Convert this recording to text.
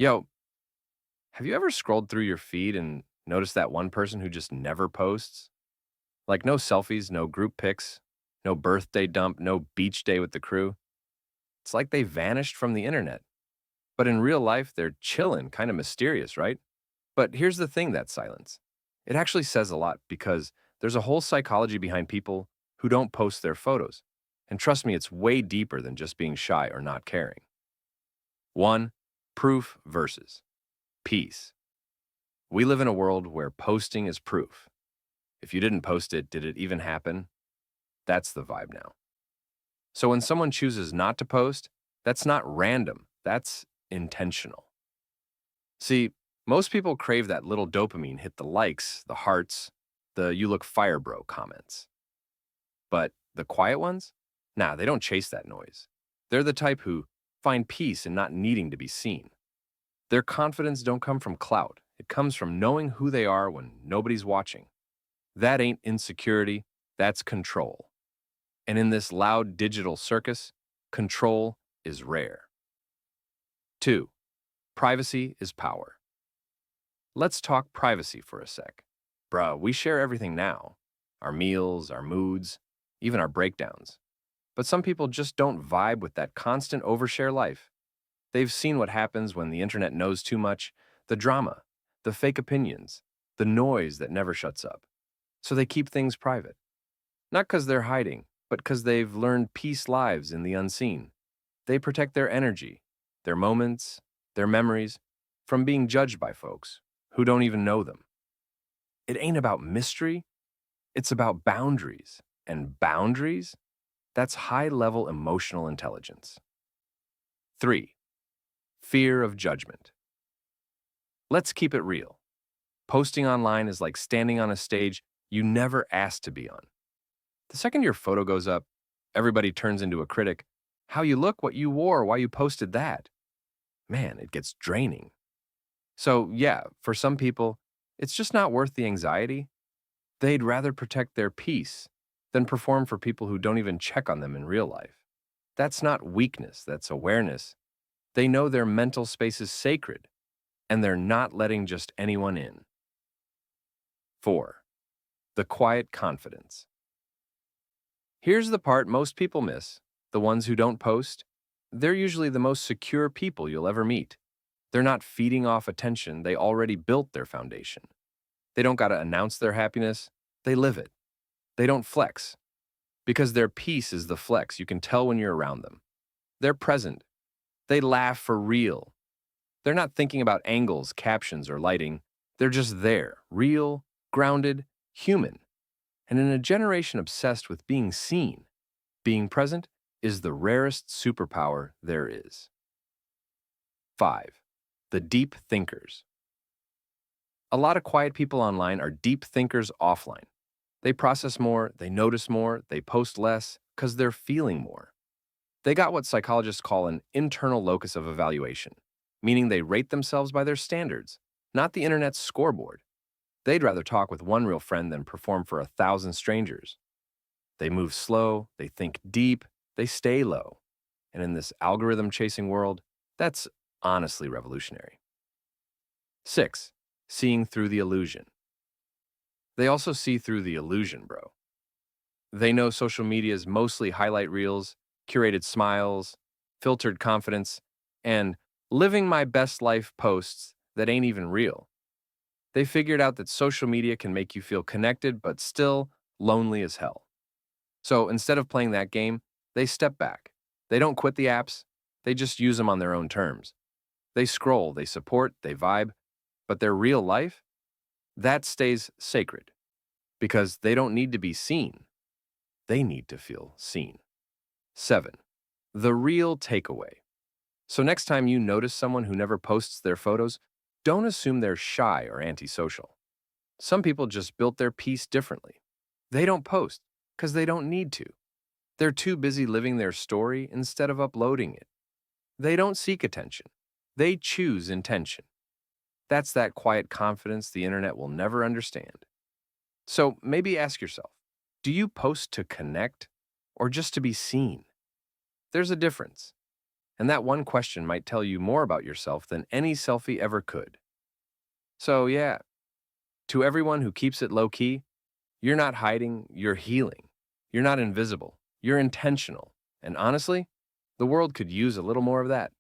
Yo, have you ever scrolled through your feed and noticed that one person who just never posts? Like no selfies, no group pics, no birthday dump, no beach day with the crew. It's like they vanished from the internet. But in real life, they're chillin', kind of mysterious, right? But here's the thing, that silence. It actually says a lot because there's a whole psychology behind people who don't post their photos. And trust me, it's way deeper than just being shy or not caring. One, proof versus peace. We live in a world where posting is proof. If you didn't post it, did it even happen? That's the vibe now. So when someone chooses not to post, that's not random, that's intentional. See, most people crave that little dopamine hit, the likes, the hearts, the you look fire bro comments. But the quiet ones? Nah, they don't chase that noise. They're the type who find peace in not needing to be seen. Their confidence don't come from clout. It comes from knowing who they are when nobody's watching. That ain't insecurity, that's control. And in this loud digital circus, control is rare. 2. Privacy is power. Let's talk privacy for a sec. Bruh, we share everything now. Our meals, our moods, even our breakdowns. But some people just don't vibe with that constant overshare life. They've seen what happens when the internet knows too much, the drama, the fake opinions, the noise that never shuts up. So they keep things private. Not because they're hiding, but because they've learned peace lives in the unseen. They protect their energy, their moments, their memories from being judged by folks who don't even know them. It ain't about mystery, it's about boundaries. And boundaries? That's high level emotional intelligence. 3. Fear of judgment. Let's keep it real. Posting online is like standing on a stage you never asked to be on. The second your photo goes up, everybody turns into a critic. How you look, what you wore, why you posted that. Man, it gets draining. So, yeah, for some people, it's just not worth the anxiety. They'd rather protect their peace than perform for people who don't even check on them in real life. That's not weakness, that's awareness. They know their mental space is sacred, and they're not letting just anyone in. 4. The quiet confidence. Here's the part most people miss, the ones who don't post. They're usually the most secure people you'll ever meet. They're not feeding off attention, they already built their foundation. They don't gotta announce their happiness, they live it. They don't flex, because their peace is the flex. You can tell when you're around them. They're present. They laugh for real. They're not thinking about angles, captions, or lighting. They're just there, real, grounded, human. And in a generation obsessed with being seen, being present is the rarest superpower there is. 5. The deep thinkers. A lot of quiet people online are deep thinkers offline. They process more, they notice more, they post less, because they're feeling more. They got what psychologists call an internal locus of evaluation, meaning they rate themselves by their standards, not the internet's scoreboard. They'd rather talk with one real friend than perform for 1,000 strangers. They move slow, they think deep, they stay low. And in this algorithm-chasing world, that's honestly revolutionary. 6. Seeing through the illusion. They also see through the illusion, bro. They know social media is mostly highlight reels, curated smiles, filtered confidence, and living my best life posts that ain't even real. They figured out that social media can make you feel connected but still lonely as hell. So instead of playing that game, they step back. They don't quit the apps, they just use them on their own terms. They scroll, they support, they vibe, but their real life, that stays sacred because they don't need to be seen. They need to feel seen. 7. The real takeaway. So next time you notice someone who never posts their photos, don't assume they're shy or antisocial. Some people just built their peace differently. They don't post because they don't need to. They're too busy living their story instead of uploading it. They don't seek attention. They choose intention. That's that quiet confidence the internet will never understand. So maybe ask yourself, do you post to connect or just to be seen? There's a difference. And that one question might tell you more about yourself than any selfie ever could. So, yeah, to everyone who keeps it low key, you're not hiding, you're healing. You're not invisible, you're intentional. And honestly, the world could use a little more of that.